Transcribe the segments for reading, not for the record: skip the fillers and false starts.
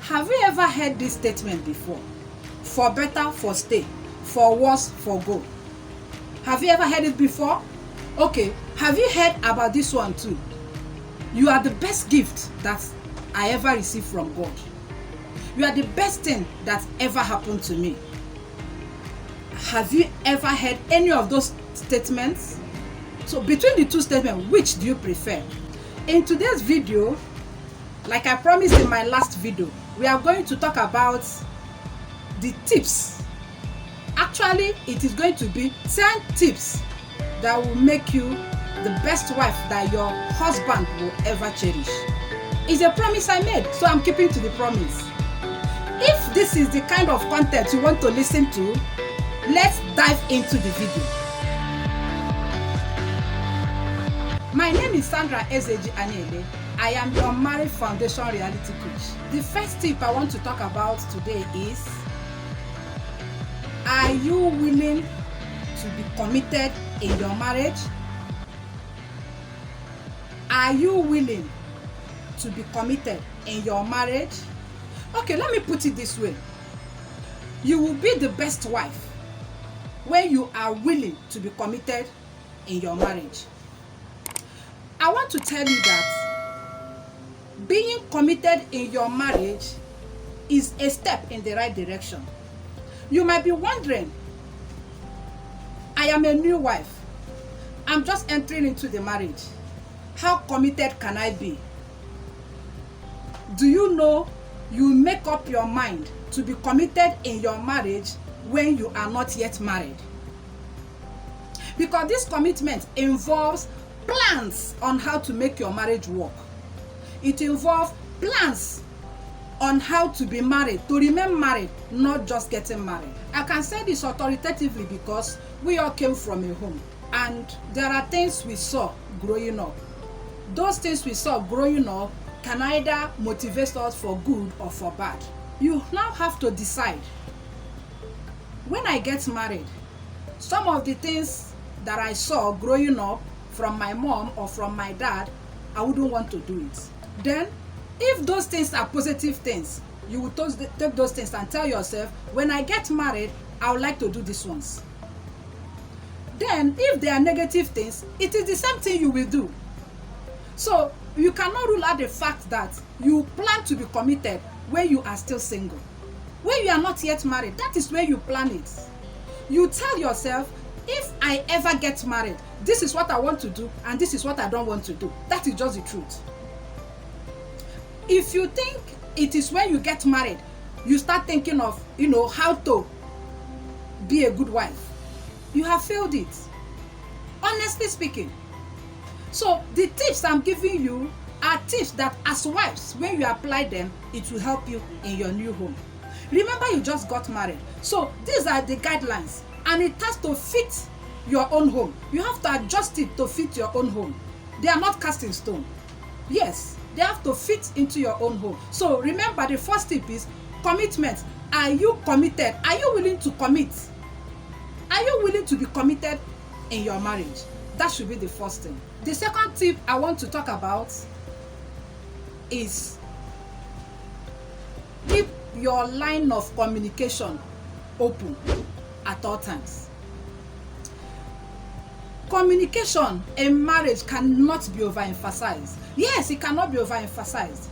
Have you ever heard this statement before? For better, for stay. For worse, for go. Have you ever heard it before? Okay, have you heard about this one too? You are the best gift that I ever received from God. You are the best thing that ever happened to me. Have you ever heard any of those statements? So between the two statements, which do you prefer? In today's video, like I promised in my last video, we are going to talk about the tips. Actually, it is going to be 10 tips that will make you the best wife that your husband will ever cherish. It's a promise I made, so I'm keeping to the promise. If this is the kind of content you want to listen to, let's dive into the video. My name is Sandra Ezeji Anyaele. I am your marriage foundation reality coach. The first tip I want to talk about today is, are you willing to be committed in your marriage? Are you willing to be committed in your marriage? Okay, let me put it this way. You will be the best wife when you are willing to be committed in your marriage. I want to tell you that being committed in your marriage is a step in the right direction. You might be wondering, I am a new wife. I'm just entering into the marriage. How committed can I be? Do you know you make up your mind to be committed in your marriage when you are not yet married? Because this commitment involves plans on how to make your marriage work. It involves plans on how to be married, to remain married, not just getting married. I can say this authoritatively because we all came from a home, and there are things we saw growing up. Those things we saw growing up can either motivate us for good or for bad. You now have to decide, when I get married, some of the things that I saw growing up from my mom or from my dad, I wouldn't want to do it. Then, if those things are positive things, you will take those things and tell yourself, when I get married, I would like to do these ones. Then, if they are negative things, it is the same thing you will do. So, you cannot rule out the fact that you plan to be committed when you are still single. When you are not yet married, that is where you plan it. You tell yourself, if I ever get married, this is what I want to do and this is what I don't want to do. That is just the truth. If you think it is when you get married, you start thinking of, how to be a good wife, you have failed it. Honestly speaking. So the tips I'm giving you are tips that as wives, when you apply them, it will help you in your new home. Remember, you just got married. So these are the guidelines, and it has to fit your own home. You have to adjust it to fit your own home. They are not cast in stone. Yes, they have to fit into your own home. So remember, the first tip is commitment. Are you committed? Are you willing to commit? Are you willing to be committed in your marriage? That should be the first thing. The second tip I want to talk about is, keep your line of communication open at all times. Communication in marriage cannot be overemphasized. Yes, it cannot be overemphasized.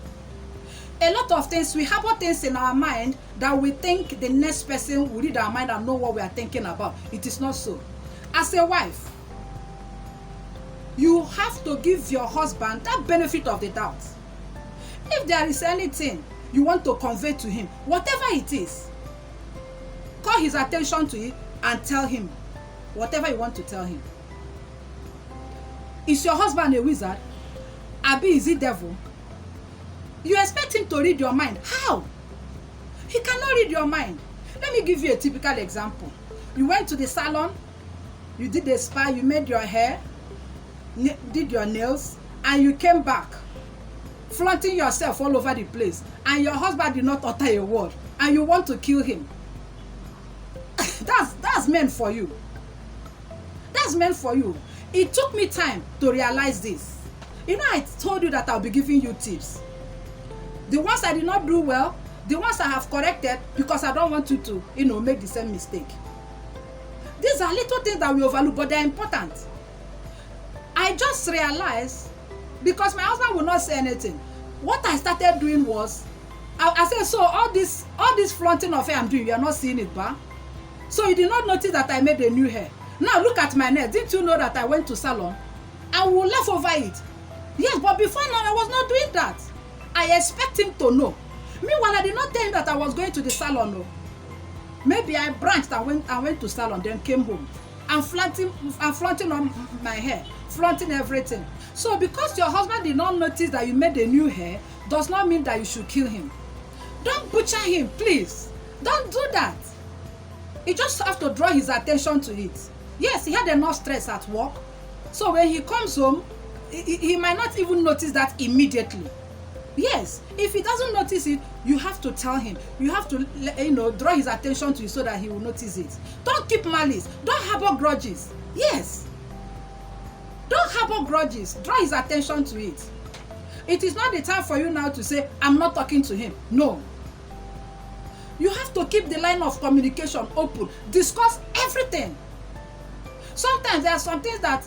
A lot of things, we harbor things in our mind that we think the next person will read our mind and know what we are thinking about. It is not so. As a wife, you have to give your husband that benefit of the doubt. If there is anything you want to convey to him, whatever it is, call his attention to it and tell him whatever you want to tell him. Is your husband a wizard? Abi, is he devil? You expect him to read your mind. How? He cannot read your mind. Let me give you a typical example. You went to the salon, you did a spa, you made your hair, did your nails, and you came back flaunting yourself all over the place, and your husband did not utter a word, and you want to kill him. That's meant for you. That's meant for you. It took me time to realize this. I told you that I'll be giving you tips. The ones I did not do well, The ones I have corrected because I don't want you to, make the same mistake. These are little things that we overlook, but they're important. I just realized, because my husband will not say anything, what I started doing was, I said, so all this flaunting of hair I'm doing, you are not seeing it, ba? So you did not notice that I made a new hair. Now look at my neck. Didn't you know that I went to salon? I will laugh over it. Yes, but before now, I was not doing that. I expect him to know. Meanwhile, I did not tell him that I was going to the salon. No. Maybe I branched and went to salon, then came home. I'm flaunting on my hair, flaunting everything. So because your husband did not notice that you made a new hair, does not mean that you should kill him. Don't butcher him, please. Don't do that. You just have to draw his attention to it. Yes, he had enough stress at work. So when he comes home, he might not even notice that immediately. Yes, if he doesn't notice it, you have to tell him. You have to, draw his attention to it so that he will notice it. Don't keep malice. Don't harbor grudges. Yes. Don't harbor grudges. Draw his attention to it. It is not the time for you now to say, I'm not talking to him. No. You have to keep the line of communication open. Discuss everything. Sometimes there are some things that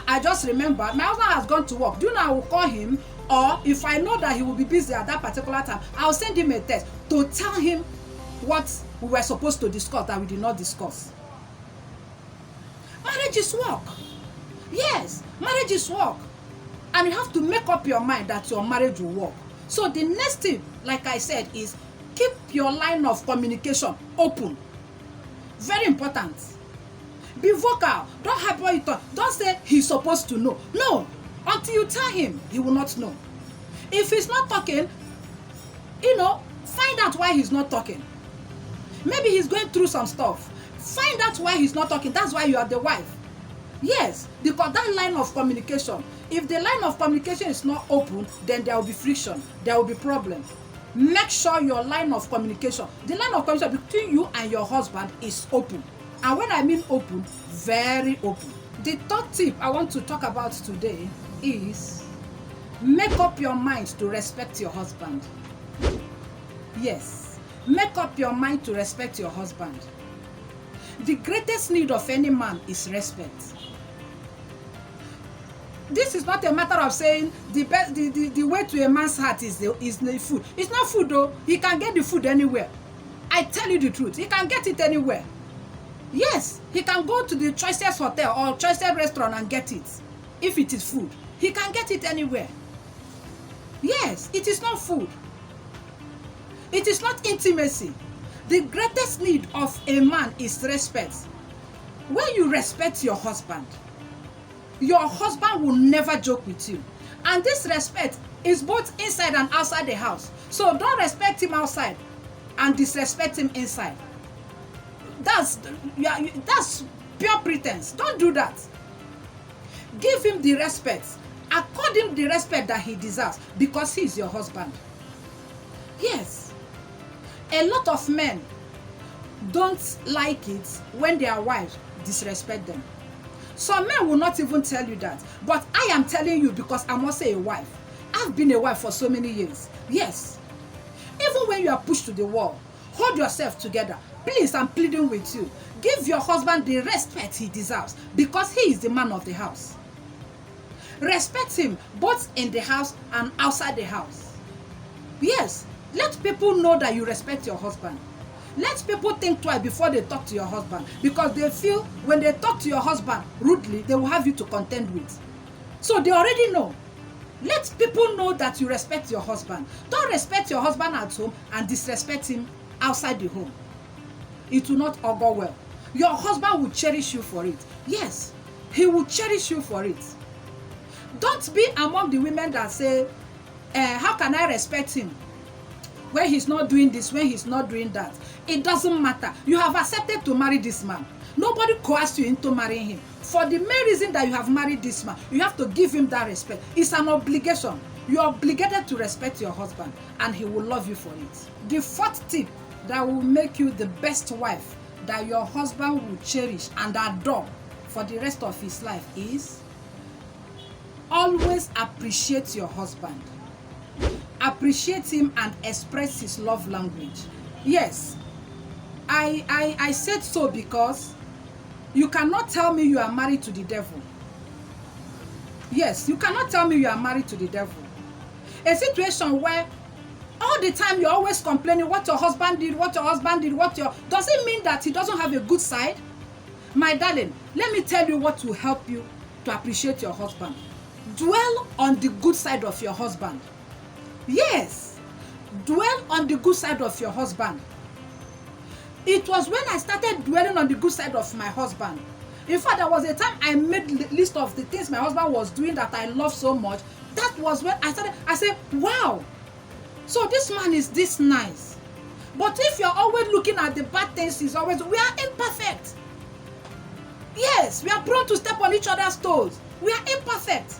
I just remember. My husband has gone to work. Do you know I will call him? Or if I know that he will be busy at that particular time, I'll send him a text to tell him what we were supposed to discuss that we did not discuss. Marriage is work. Yes, marriage is work. And you have to make up your mind that your marriage will work. So the next thing, like I said, is keep your line of communication open. Very important. Be vocal. Don't harbor it on. Don't say he's supposed to know. No. Until you tell him, he will not know. If he's not talking, find out why he's not talking. Maybe he's going through some stuff. Find out why he's not talking. That's why you are the wife. Yes, because that line of communication, if the line of communication is not open, then there will be friction. There will be problem. Make sure your line of communication, the line of communication between you and your husband is open. And when I mean open, very open. The third tip I want to talk about today is make up your mind to respect your husband. Yes, make up your mind to respect your husband. The greatest need of any man is respect. This is not a matter of saying the way to a man's heart is the food. It's not food though. He can get the food anywhere. I tell you the truth. He can get it anywhere. Yes, he can go to the choicest hotel or choicest restaurant and get it. If it is food, he can get it anywhere. Yes, it is not food. It is not intimacy. The greatest need of a man is respect. When you respect your husband will never joke with you. And this respect is both inside and outside the house. So don't respect him outside and disrespect him inside. That's pure pretense. Don't do that. Give him the respect. Accord him the respect that he deserves because he is your husband. Yes. A lot of men don't like it when their wives disrespect them. Some men will not even tell you that. But I am telling you because I'm also a wife. I've been a wife for so many years. Yes. Even when you are pushed to the wall, hold yourself together. Please, I'm pleading with you. Give your husband the respect he deserves because he is the man of the house. Respect him both in the house and outside the house. Yes, let people know that you respect your husband. Let people think twice before they talk to your husband because they feel when they talk to your husband rudely, they will have you to contend with. So they already know. Let people know that you respect your husband. Don't respect your husband at home and disrespect him outside the home. It will not augur well. Your husband will cherish you for it. Yes, he will cherish you for it. Don't be among the women that say, how can I respect him when he's not doing this, when he's not doing that? It doesn't matter. You have accepted to marry this man. Nobody coerced you into marrying him. For the main reason that you have married this man, you have to give him that respect. It's an obligation. You are obligated to respect your husband and he will love you for it. The fourth tip that will make you the best wife that your husband will cherish and adore for the rest of his life is always appreciate your husband. appreciate him and express his love language. Yes, I said so because you cannot tell me you are married to the devil. Yes, you cannot tell me you are married to the devil. A situation where all the time you're always complaining what your husband did, does it mean that he doesn't have a good side? My darling, let me tell you what will help you to appreciate your husband. Dwell on the good side of your husband. Yes, dwell on the good side of your husband. It was when I started dwelling on the good side of my husband. In fact, there was a time I made a list of the things my husband was doing that I love so much. That was when I said, wow, so this man is this nice. But if you're always looking at the bad things, we are imperfect. Yes, we are prone to step on each other's toes. We are imperfect.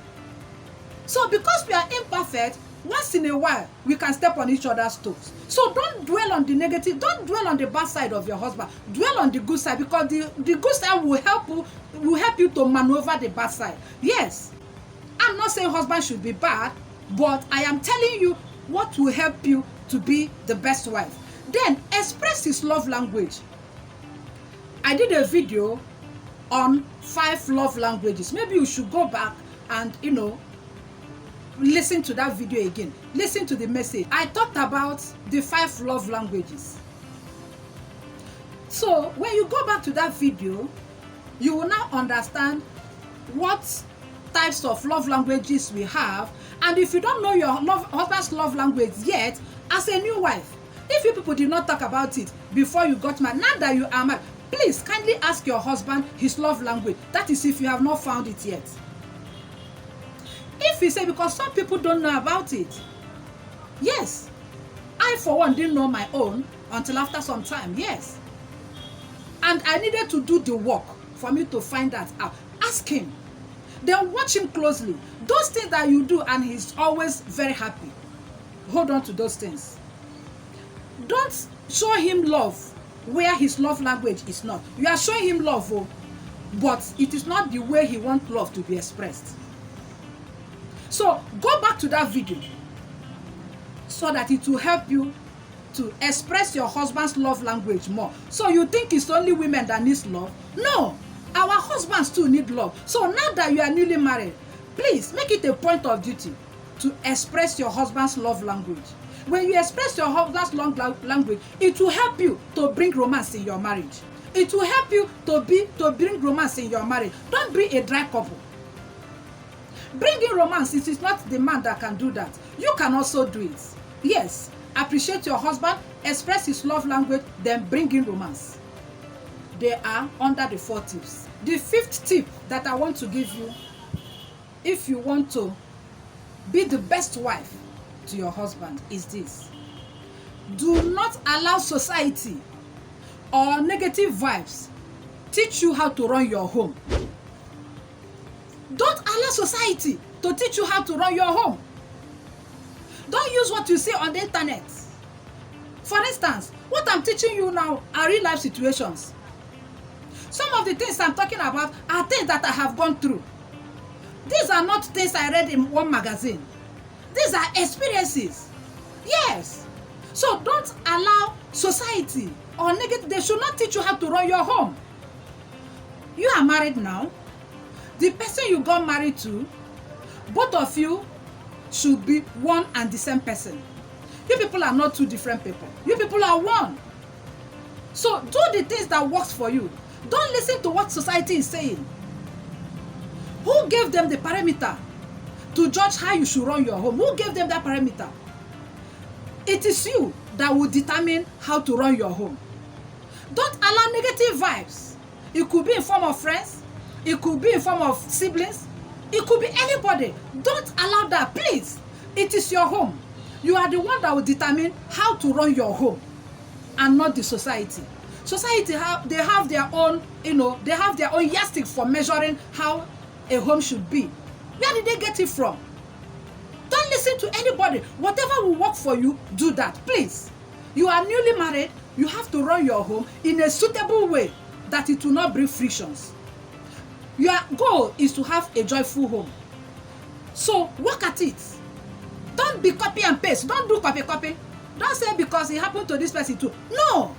So because we are imperfect, once in a while, we can step on each other's toes. So don't dwell on the negative. Don't dwell on the bad side of your husband. Dwell on the good side, because the good side will help you to maneuver the bad side. Yes, I'm not saying husband should be bad, but I am telling you what will help you to be the best wife. Then express his love language. I did a video on 5 love languages. Maybe you should go back and listen to that video again. Listen to the message. I talked about the 5 love languages. So when you go back to that video, you will now understand what types of love languages we have. And if you don't know your husband's love language yet, as a new wife, if you people did not talk about it before you got married, now that you are married, please kindly ask your husband his love language. That is if you have not found it yet. If you say, because some people don't know about it. Yes, I for one didn't know my own until after some time. Yes, and I needed to do the work for me to find that out. Ask him, then watch him closely. Those things that you do and he's always very happy, hold on to those things. Don't show him love where his love language is not. You are showing him love, but it is not the way he wants love to be expressed. So go back to that video so that it will help you to express your husband's love language more. So you think it's only women that need love? No, our husbands too need love. So now that you are newly married, please make it a point of duty to express your husband's love language. When you express your husband's love language, it will help you to bring romance in your marriage. It will help you to bring romance in your marriage. Don't be a dry couple. Bringing romance, it is not the man that can do that. You can also do it. Yes, appreciate your husband, express his love language, then bring in romance. They are under the 4 tips. The 5th tip that I want to give you, if you want to be the best wife to your husband, is this. Do not allow society or negative vibes teach you how to run your home. Don't allow society to teach you how to run your home. Don't use what you see on the internet. For instance, what I'm teaching you now are real life situations. Some of the things I'm talking about are things that I have gone through. These are not things I read in one magazine. These are experiences. Yes. So don't allow society or negative, they should not teach you how to run your home. You are married now. The person you got married to, both of you should be one and the same person. You people are not 2 different people. You people are one. So do the things that works for you. Don't listen to what society is saying. Who gave them the parameter to judge how you should run your home? Who gave them that parameter? It is you that will determine how to run your home. Don't allow negative vibes. It could be in form of friends. It could be in form of siblings. It could be anybody. Don't allow that, please. It is your home. You are the one that will determine how to run your home, and not the society. Society they have their own, they have their own yardstick for measuring how a home should be. Where did they get it from? Don't listen to anybody. Whatever will work for you, do that, please. You are newly married. You have to run your home in a suitable way that it will not bring frictions. Your goal is to have a joyful home. So work at it. Don't Don't be copy and paste. Don't do copy. Don't say because it happened to this person too. No.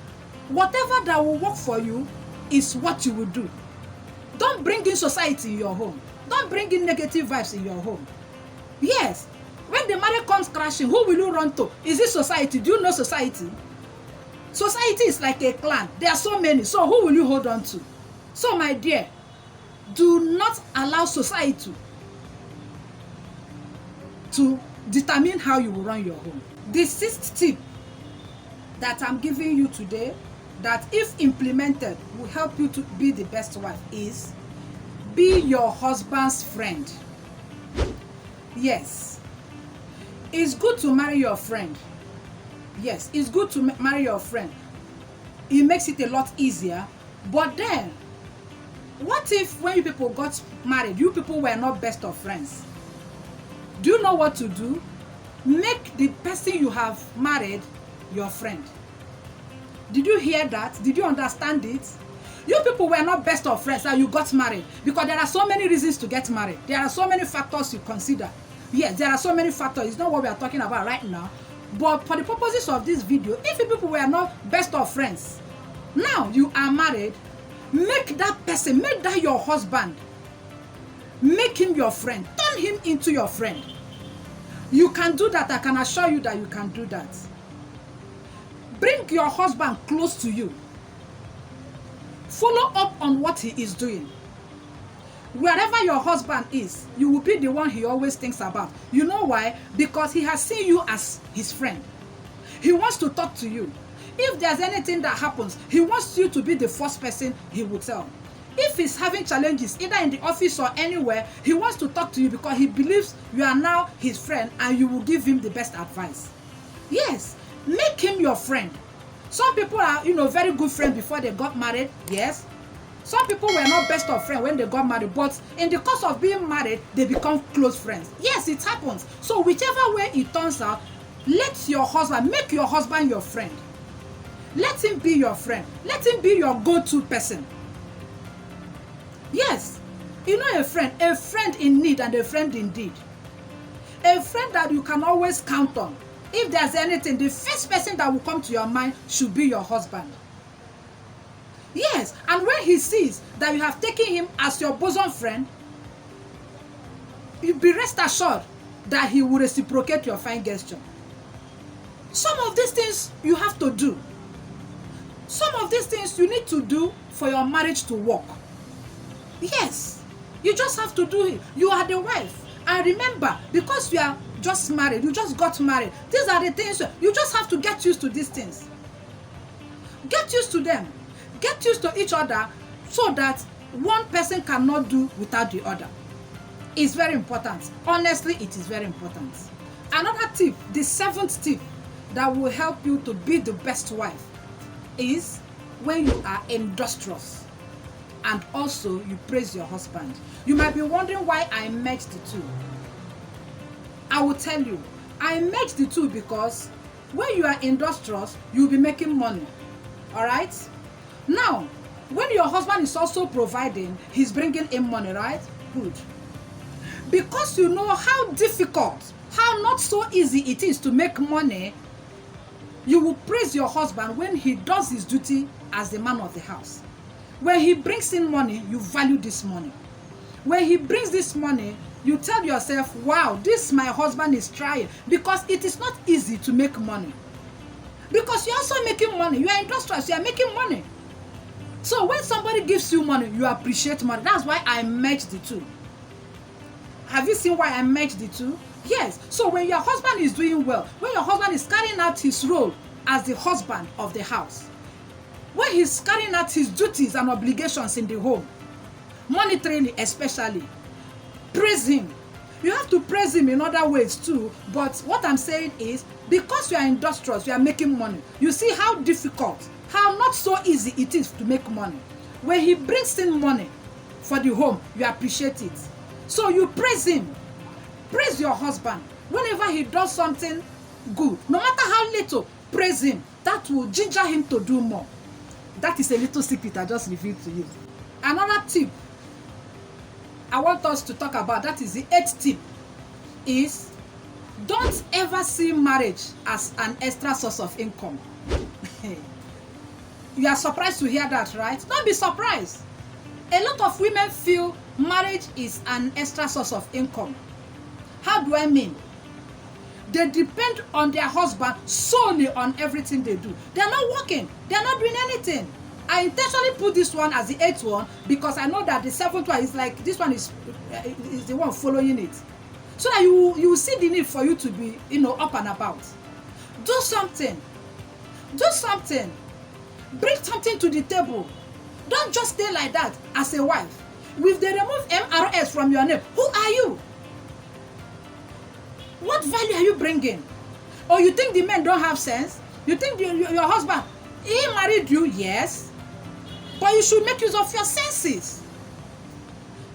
Whatever that will work for you is what you will do. Don't bring in society in your home. Don't bring in negative vibes in your home. Yes. When the marriage comes crashing, who will you run to? Is it society? Do you know society? Society is like a clan. There are so many. So who will you hold on to? So my dear, do not allow society to determine how you will run your home. The sixth tip that I'm giving you today, that if implemented will help you to be the best wife, is be your husband's friend. Yes, it's good to marry your friend. Yes, it's good to marry your friend. It makes it a lot easier. But then, what if when you people got married, you people were not best of friends? Do you know what to do? Make the person you have married your friend. Did you hear that? Did you understand it? You people were not best of friends and you got married, because there are so many reasons to get married. There are so many factors you consider. Yes, there are so many factors. It's not what we are talking about right now. But for the purposes of this video, if you people were not best of friends, now you are married, make that person, make that your husband, make him your friend. Turn him into your friend. You can do that. I can assure you that you can do that. Bring your husband close to you. Follow up on what he is doing. Wherever your husband is, you will be the one he always thinks about. You know why? Because he has seen you as his friend. He wants to talk to you. If there's anything that happens, he wants you to be the first person he will tell. If he's having challenges, either in the office or anywhere, he wants to talk to you because he believes you are now his friend and you will give him the best advice. Yes, make him your friend. Some people are, very good friends before they got married. Yes. Some people were not best of friends when they got married, but in the course of being married, they become close friends. Yes, it happens. So whichever way it turns out, let your husband, make your husband your friend. Let him be your friend. Let him be your go-to person. Yes, a friend in need and a friend indeed. A friend that you can always count on. If there's anything, the first person that will come to your mind should be your husband. Yes, and when he sees that you have taken him as your bosom friend, you be rest assured that he will reciprocate your fine gesture. Some of these things you have to do. Some of these things you need to do for your marriage to work. Yes, you just have to do it. You are the wife. And remember, because you are just married, you just got married, these are the things, you just have to get used to these things. Get used to them. Get used to each other so that one person cannot do without the other. It's very important. Honestly, it is very important. Another tip, the seventh tip that will help you to be the best wife, is when you are industrious and also you praise your husband. You might be wondering why I merged the two. I will tell you, I merged the two because when you are industrious, you'll be making money. All right? Now, when your husband is also providing, he's bringing in money, right? Good. Because you know how difficult, how not so easy it is to make money, you will praise your husband when he does his duty as the man of the house. When he brings in money, you value this money. When he brings this money, you tell yourself, wow, this my husband is trying, because it is not easy to make money. Because you're also making money. You are industrious, you are making money. So when somebody gives you money, you appreciate money. That's why I merged the two. Have you seen why I merged the two? Yes. So when your husband is doing well, when your husband is carrying out his role as the husband of the house, when he's carrying out his duties and obligations in the home, monetarily especially, praise him. You have to praise him in other ways too. But what I'm saying is, because you are industrious, you are making money. You see how difficult, how not so easy it is to make money. When he brings in money for the home, you appreciate it. So you praise him. Praise your husband. Whenever he does something good, no matter how little, praise him. That will ginger him to do more. That is a little secret I just revealed to you. Another tip I want us to talk about, that is the 8th tip, is Don't ever see marriage as an extra source of income. You are surprised to hear that, right? Don't be surprised. A lot of women feel marriage is an extra source of income. How do I mean? They depend on their husband solely on everything they do. They are not working. They are not doing anything. I intentionally put this one as the 8th one because I know that the 7th one is like, this one is the one following it. So that you see the need for you to be, up and about. Do something. Do something. Bring something to the table. Don't just stay like that as a wife. If they remove MRS from your name, who are you? What value are you bringing? Or you think the men don't have sense? You think your husband, he married you? Yes. But you should make use of your senses.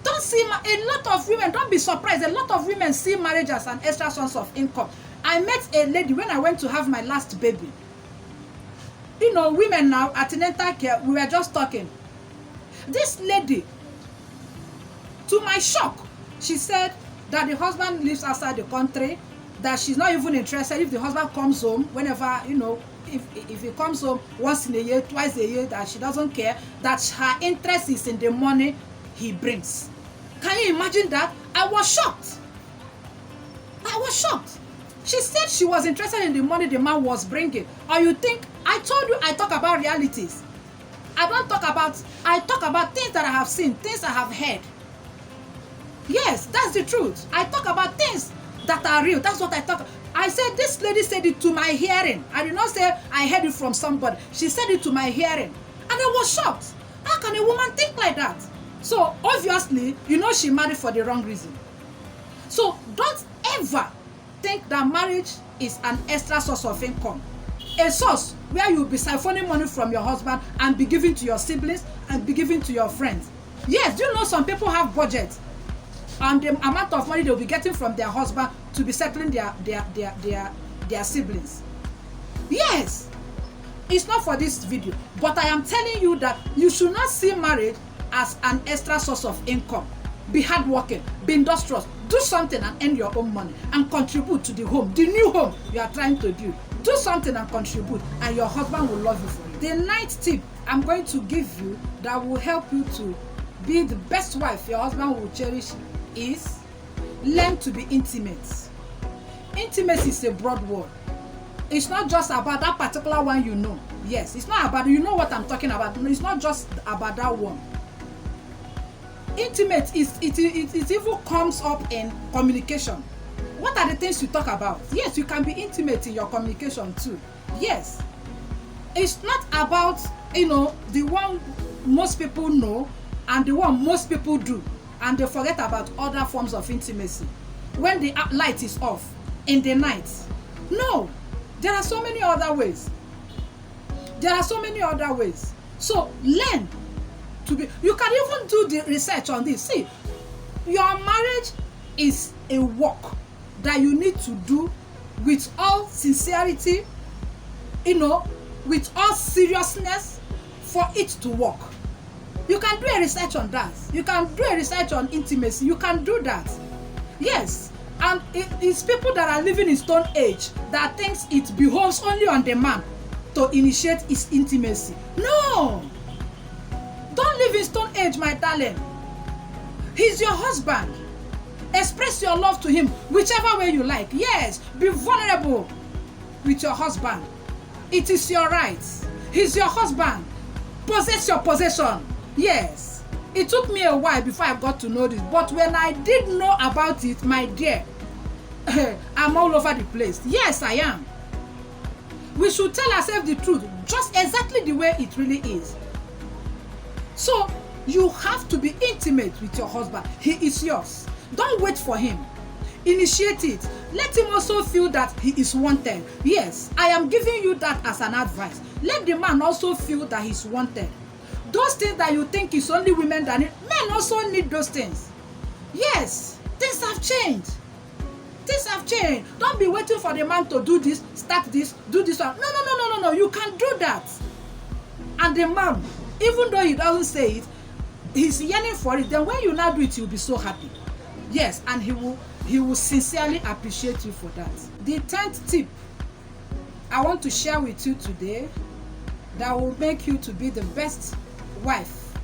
Don't see, a lot of women, don't be surprised, a lot of women see marriage as an extra source of income. I met a lady when I went to have my last baby. Women now, antenatal care, we were just talking. This lady, to my shock, she said that the husband lives outside the country, that she's not even interested if the husband comes home, whenever, if he comes home once in a year, twice a year, that she doesn't care, that her interest is in the money he brings. Can you imagine that? I was shocked. I was shocked. She said she was interested in the money the man was bringing. Or you think, I told you I talk about realities. I talk about things that I have seen, things I have heard. Yes, that's the truth. I talk about things that are real. That's what I talk about. I said, this lady said it to my hearing. I did not say I heard it from somebody. She said it to my hearing. And I was shocked. How can a woman think like that? So, obviously, she married for the wrong reason. So, don't ever think that marriage is an extra source of income. A source where you'll be siphoning money from your husband and be giving to your siblings and be giving to your friends. Yes, do you know some people have budgets? And the amount of money they'll be getting from their husband to be settling their siblings. Yes, it's not for this video, but I am telling you that you should not see marriage as an extra source of income. Be hardworking, be industrious, do something and earn your own money and contribute to the home, the new home you are trying to build. Do something and contribute, and your husband will love you for it. The 9th tip I'm going to give you that will help you to be the best wife your husband will cherish is learn to be intimate. Intimacy is a broad word. It's not just about that particular one. Yes, it's not about, what I'm talking about. It's not just about that one. Intimate it even comes up in communication. What are the things you talk about? Yes, you can be intimate in your communication too. Yes. It's not about, the one most people know and the one most people do, and they forget about other forms of intimacy. When the light is off in the night. No, there are so many other ways. There are so many other ways. So learn to be, you can even do the research on this. See, your marriage is a work that you need to do with all sincerity, with all seriousness for it to work. You can do a research on that. You can do a research on intimacy. You can do that. Yes. And it's people that are living in Stone Age that thinks it behoves only on the man to initiate his intimacy. No. Don't live in Stone Age, my darling. He's your husband. Express your love to him whichever way you like. Yes, be vulnerable with your husband. It is your right. He's your husband. Possess your possession. Yes. It took me a while before I got to know this, but when I did know about it, my dear, I'm all over the place. Yes, I am. We should tell ourselves the truth, just exactly the way it really is. So, you have to be intimate with your husband. He is yours. Don't wait for him. Initiate it. Let him also feel that he is wanted. Yes, I am giving you that as an advice. Let the man also feel that he's wanted. Those things that you think is only women that need, men also need those things. Yes, things have changed. Things have changed. Don't be waiting for the man to do this, start this, do this one. No. You can do that. And the man, even though he doesn't say it, he's yearning for it. Then when you now do it, he'll be so happy. Yes, and he he will sincerely appreciate you for that. The 10th tip I want to share with you today that will make you to be the best wife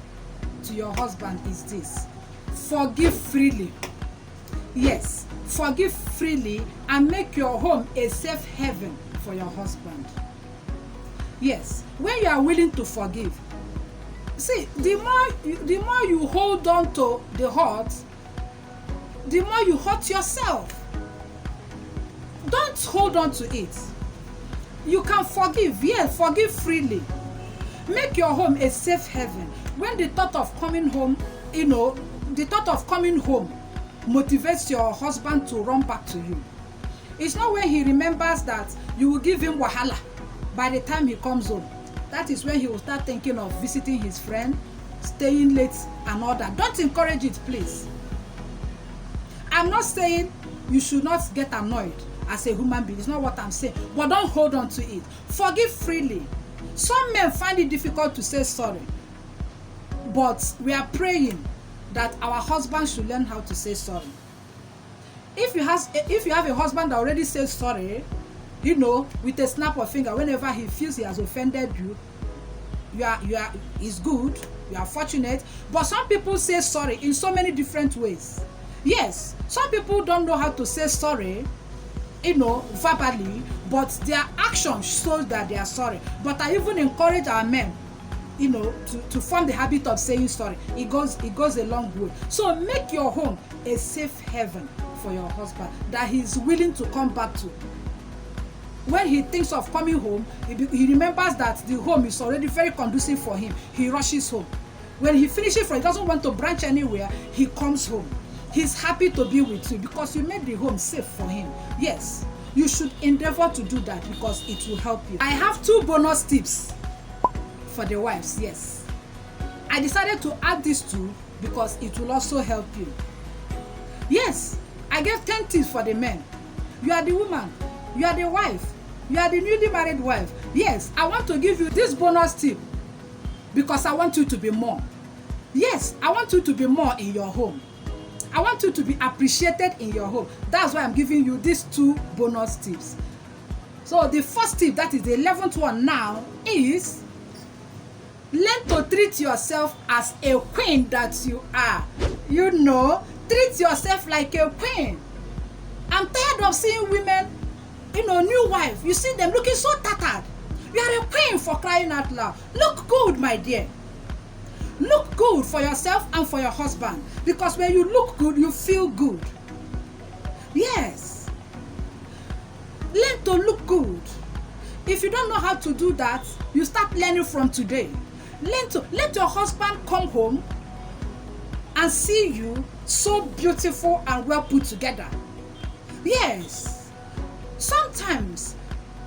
to your husband is this: forgive freely. Yes, forgive freely and make your home a safe haven for your husband. Yes, when you are willing to forgive, see, the more you hold on to the hurt, the more you hurt yourself. Don't hold on to it. You can forgive, yes, forgive freely. Make your home a safe haven. When the thought of coming home, the thought of coming home motivates your husband to run back to you. It's not when he remembers that you will give him wahala by the time he comes home. That is when he will start thinking of visiting his friend, staying late and all that. Don't encourage it, please. I'm not saying you should not get annoyed as a human being. It's not what I'm saying. But don't hold on to it. Forgive freely. Some men find it difficult to say sorry. But we are praying that our husband should learn how to say sorry. If you have a husband that already says sorry, with a snap of finger, whenever he feels he has offended you, is good, you are fortunate. But some people say sorry in so many different ways. Yes, some people don't know how to say sorry, verbally, but their action shows that they are sorry. But I even encourage our men, to form the habit of saying sorry. It goes a long way. So make your home a safe haven for your husband that he's willing to come back to. When he thinks of coming home, he remembers that the home is already very conducive for him. He rushes home. When he finishes, he doesn't want to branch anywhere, he comes home. He's happy to be with you because you made the home safe for him. Yes, you should endeavor to do that because it will help you. I have 2 bonus tips for the wives. Yes, I decided to add these 2 because it will also help you. Yes, I gave 10 tips for the men. You are the woman, you are the wife, you are the newly married wife. Yes, I want to give you this bonus tip because I want you to be more. Yes, I want you to be more in your home. I want you to be appreciated in your home. That's why I'm giving you these 2 bonus tips. So the first tip, that is the 11th one now, is learn to treat yourself as a queen that you are. Treat yourself like a queen. I'm tired of seeing women, new wife. You see them looking so tattered. You are a queen, for crying out loud. Look good, my dear. Look good for yourself and for your husband. Because when you look good, you feel good. Yes. Learn to look good. If you don't know how to do that, you start learning from today. Let your husband come home and see you so beautiful and well put together. Yes. Sometimes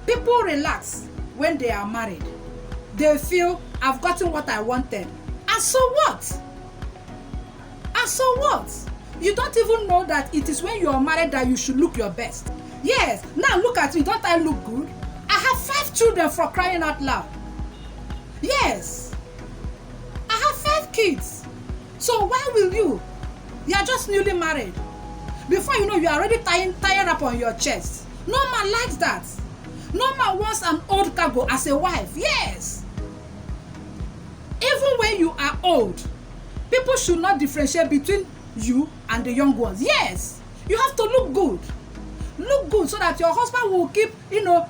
people relax when they are married. They feel, I've gotten what I wanted. And so what? And so what? You don't even know that it is when you are married that you should look your best. Yes. Now look at me. Don't I look good? I have 5 children, for crying out loud. Yes. I have 5 kids. So why will you? You are just newly married. Before you know, you are already tied up on your chest. No man likes that. No man wants an old cargo as a wife. Yes. Even when you are old, people should not differentiate between you and the young ones. Yes. You have to look good. Look good so that your husband will keep,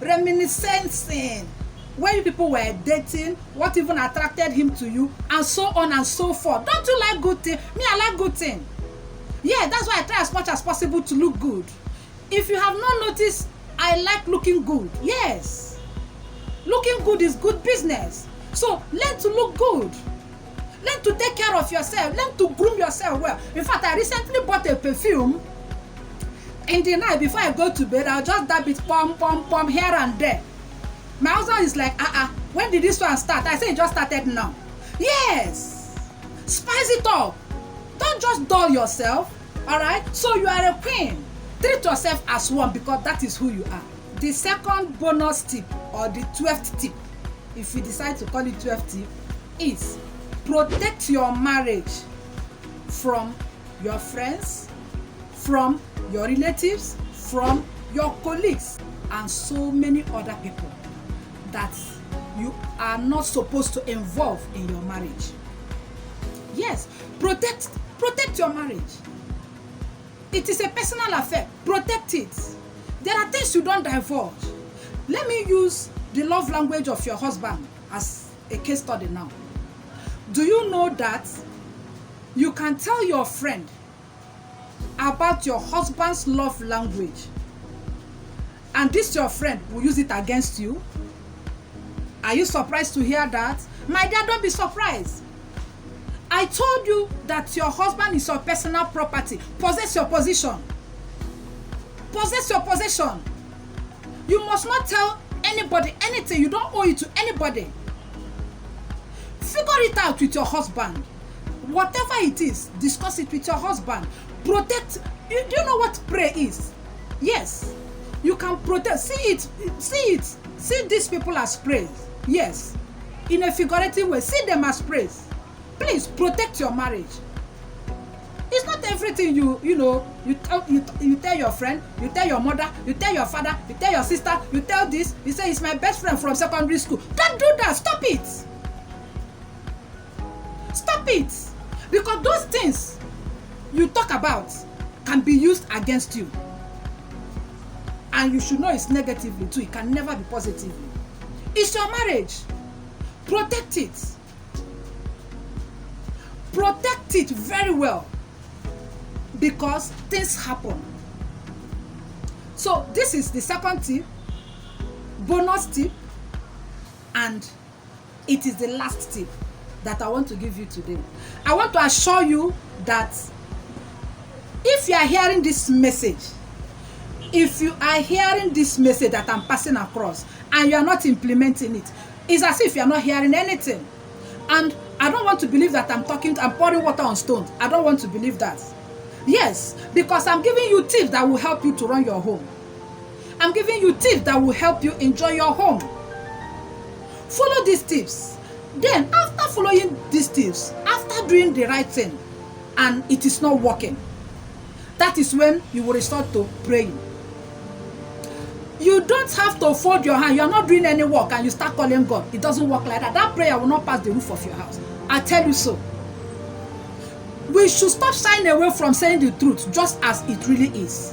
reminiscing when people were dating, what even attracted him to you, and so on and so forth. Don't you like good things? Me, I like good things. Yeah, that's why I try as much as possible to look good. If you have not noticed, I like looking good. Yes. Looking good is good business. So learn to look good. Learn to take care of yourself. Learn to groom yourself well. In fact, I recently bought a perfume. In the night before I go to bed, I'll just dab it, pom, here and there. My husband is like, when did this one start? I say it just started now. Yes. Spice it up. Don't just dull yourself. Alright? So you are a queen. Treat yourself as one because that is who you are. The second bonus tip, or the 12th tip, if you decide to call it 12th tip, is protect your marriage from your friends, from your relatives, from your colleagues, and so many other people that you are not supposed to involve in your marriage. Yes, protect your marriage. It is a personal affair. Protect it. There are things you don't divulge. Let me use the love language of your husband as a case study now. Do you know that you can tell your friend about your husband's love language, and this your friend will use it against you? Are you surprised to hear that? My dear, don't be surprised. I told you that your husband is your personal property. Possess your position. Possess your possession. You must not tell anybody anything. You don't owe it to anybody. Figure it out with your husband. Whatever it is, discuss it with your husband. Protect. Do you know what prayer is? Yes. You can protect. See it. See these people as praise. Yes. In a figurative way. See them as praise. Please protect your marriage. It's not everything you tell your friend, you tell your mother, you tell your father, you tell your sister, you tell this, you say it's my best friend from secondary school. Don't do that. Stop it. Stop it. Because those things you talk about can be used against you. And you should know it's negatively too. It can never be positively. It's your marriage. Protect it. Protect it very well, because things happen. So this is the second tip, bonus tip, and it is the last tip that I want to give you today. I want to assure you that if you are hearing this message, that I'm passing across and you are not implementing it, it's as if you are not hearing anything. And I don't want to believe that I'm pouring water on stones. I don't want to believe that. Yes, because I'm giving you tips that will help you to run your home. I'm giving you tips that will help you enjoy your home. Follow these tips. Then, after following these tips, after doing the right thing, and it is not working, that is when you will resort to praying. You don't have to fold your hand. You are not doing any work and you start calling God. It doesn't work like that. That prayer will not pass the roof of your house. I tell you so. We should stop shying away from saying the truth just as it really is.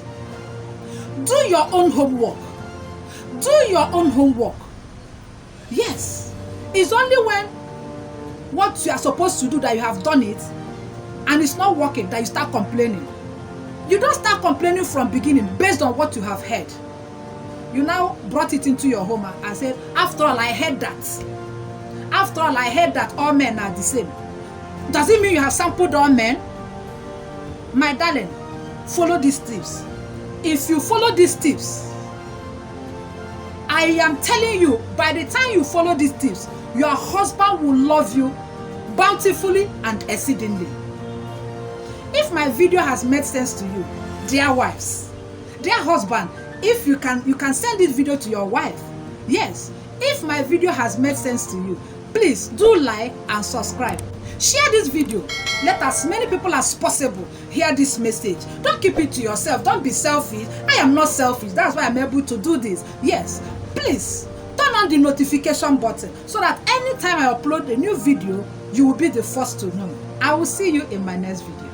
Do your own homework. Do your own homework. Yes. It's only when what you are supposed to do that you have done it and it's not working that you start complaining. You don't start complaining from beginning based on what you have heard. You now brought it into your home and said, after all, I heard that. After all, I heard that all men are the same. Does it mean you have sampled all men? My darling, follow these tips. If you follow these tips, I am telling you, by the time you follow these tips, your husband will love you bountifully and exceedingly. If my video has made sense to you, dear wives, dear husband, if you can send this video to your wife. Yes, if my video has made sense to you, please do like and subscribe. Share this video. Let as many people as possible hear this message. Don't keep it to yourself. Don't be selfish. I am not selfish. That's why I'm able to do this. Yes, please turn on the notification button so that anytime I upload a new video, you will be the first to know. I will see you in my next video.